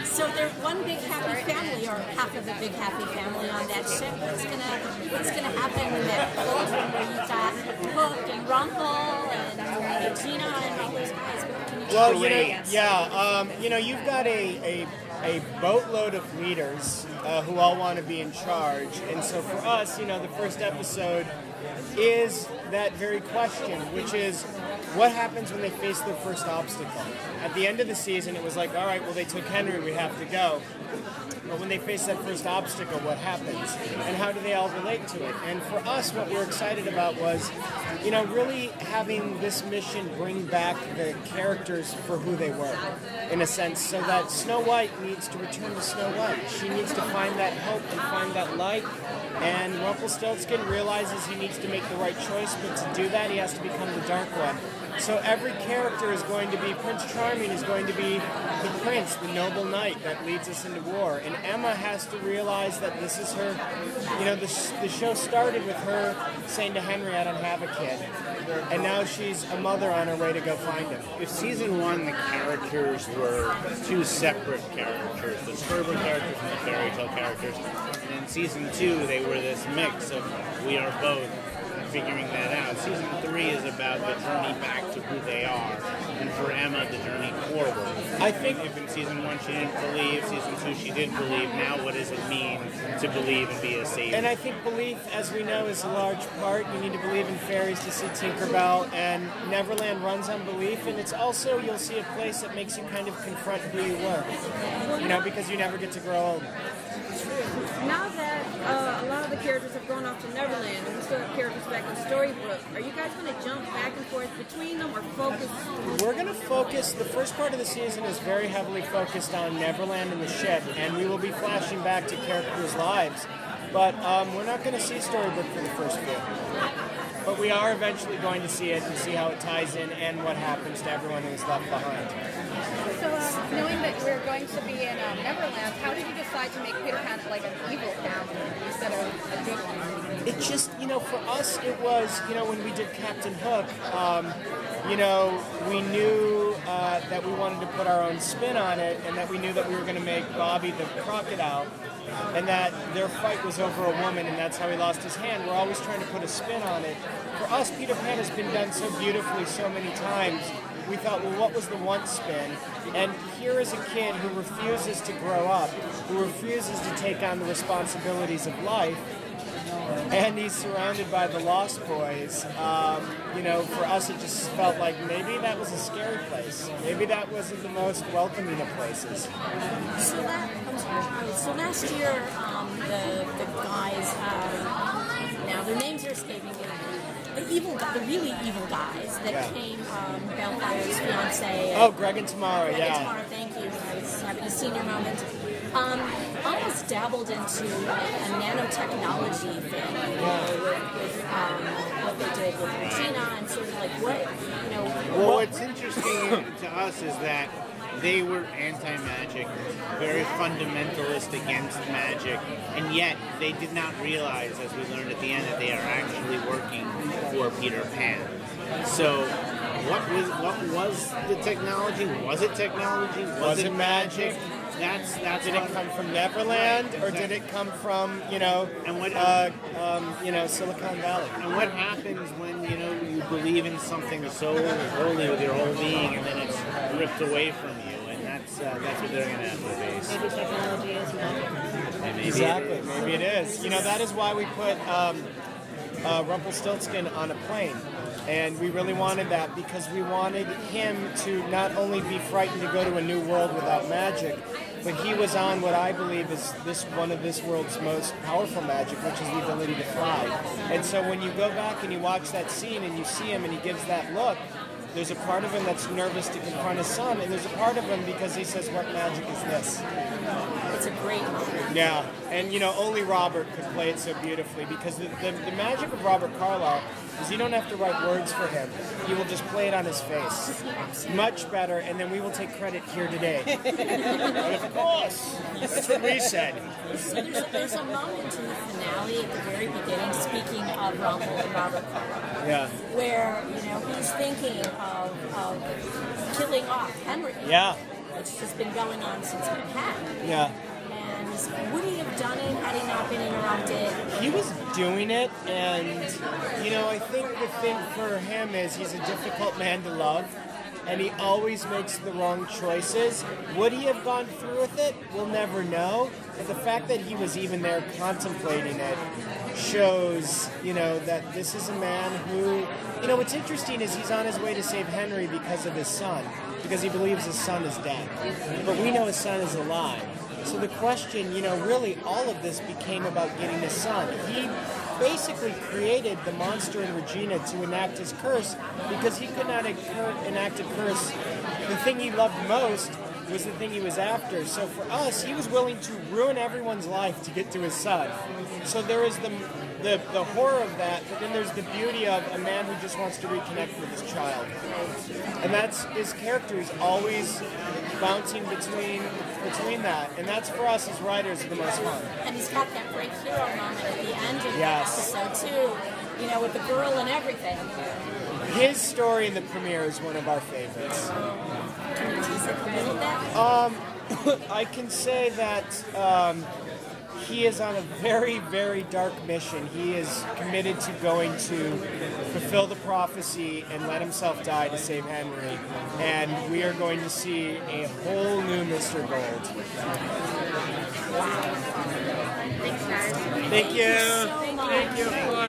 So they're one big happy family, or half of a big happy family on that ship. What's gonna happen in that cauldron where you got Hook and Rumple and Gina and all those guys? Well, you've got a boatload of leaders who all want to be in charge, and so for us, the first episode is that very question, which is, what happens when they face their first obstacle? At the end of the season, it was like, all right, well, they took Henry, we have to go. But when they face that first obstacle, what happens? And how do they all relate to it? And for us, what we were excited about was, really having this mission bring back the characters for who they were, in a sense, so that Snow White needs to return to Snow White. She needs to find that hope and find that light. And Rumpelstiltskin realizes he needs to make the right choice, but to do that, he has to become the Dark One. So every character is going to be, Prince Charming is going to be the prince, the noble knight that leads us into war. And Emma has to realize that this is her, the show started with her saying to Henry, I don't have a kid. And now she's a mother on her way to go find him. If season 1, the characters were two separate characters, the Scribbler characters and the fairy tale characters, and in season 2, they were this mix of we are both, figuring that out. Season 3 is about the journey back to who they are, and for Emma, the journey forward. I think if in season 1 she didn't believe, season 2 she did believe, now what does it mean to believe and be a savior? And I think belief, as we know, is a large part. You need to believe in fairies to see Tinkerbell, and Neverland runs on belief, and it's also, you'll see a place that makes you kind of confront who you were, because you never get to grow old. Now that a lot of the characters have gone off to Neverland and we still have characters back in Storybrooke, are you guys going to jump back and forth between them or focus? We're going to focus, the first part of the season is very heavily focused on Neverland and the ship, and we will be flashing back to characters' lives. But we're not going to see Storybrooke for the first few. But we are eventually going to see it and see how it ties in and what happens to everyone who's left behind. So, knowing that we're going to be in Neverland, how did you decide to make Peter Pan like an evil character instead of a good one? It just, for us, it was, when we did Captain Hook, we knew that we wanted to put our own spin on it, and that we knew that we were going to make Bobby the crocodile, and that their fight was over a woman, and that's how he lost his hand. We're always trying to put a spin on it. For us, Peter Pan has been done so beautifully so many times. We thought, well, what was the one spin? And here is a kid who refuses to grow up, who refuses to take on the responsibilities of life, and he's surrounded by the Lost Boys. For us, it just felt like maybe that was a scary place. Maybe that wasn't the most welcoming of places. So last year, the guys, now their names are escaping me. The really evil guys that came, Bellfire's fiance. Greg and Tamara, Greg and Tamara, thank you. I was having a senior moment. Almost dabbled into a nanotechnology thing, with what they did with Regina, and sort of like Well, what's interesting to us is that they were anti-magic, very fundamentalist against magic, and yet they did not realize, as we learned at the end, that they are actually working for Peter Pan. So, what was the technology? Was it technology? Was it magic? That's did it come from Neverland, or did it come from Silicon Valley? And what happens when you believe in something so wholly with your whole being, and then it's ripped away from you? And that's what they're going to have to face. Maybe technology is magic. Exactly. Maybe it is. That is why we put Rumpelstiltskin on a plane. And we really wanted that because we wanted him to not only be frightened to go to a new world without magic, but he was on what I believe is one of this world's most powerful magic, which is the ability to fly. And so when you go back and you watch that scene and you see him and he gives that look, there's a part of him that's nervous to confront his son, and there's a part of him because he says, what magic is this? It's a great moment. Yeah, and only Robert could play it so beautifully, because the magic of Robert Carlyle is you don't have to write words for him. He will just play it on his face. Much better, and then we will take credit here today. But of course, that's what we said. So there's a moment in the finale at the very beginning, speaking of Rumple and Robert Carlyle, where he's thinking of killing off Henry. Yeah. Which has been going on since Manhattan. Yeah. And would he have done it had he not been interrupted? He was doing it, and, you know, I think the thing for him is he's a difficult man to love, and he always makes the wrong choices. Would he have gone through with it? We'll never know. But the fact that he was even there contemplating it shows, you know, that this is a man who, you know, what's interesting is he's on his way to save Henry because of his son, because he believes his son is dead. But we know his son is alive. So the question, you know, really all of this became about getting his son. He basically created the monster in Regina to enact his curse because he could not enact a curse. The thing he loved most was the thing he was after. So for us, he was willing to ruin everyone's life to get to his son. So there is the horror of that, but then there's the beauty of a man who just wants to reconnect with his child. And that's his character is always bouncing between that. And that's for us as writers the most fun. And he's got that great hero moment at the end of Yes. the episode too, you know, with the girl and everything. His story in the premiere is one of our favorites. Can you tease it a little bit? I can say that he is on a very, very dark mission. He is committed to going to fulfill the prophecy and let himself die to save Henry. And we are going to see a whole new Mr. Gold. Thanks, guys. Thank you. So much. Thank you.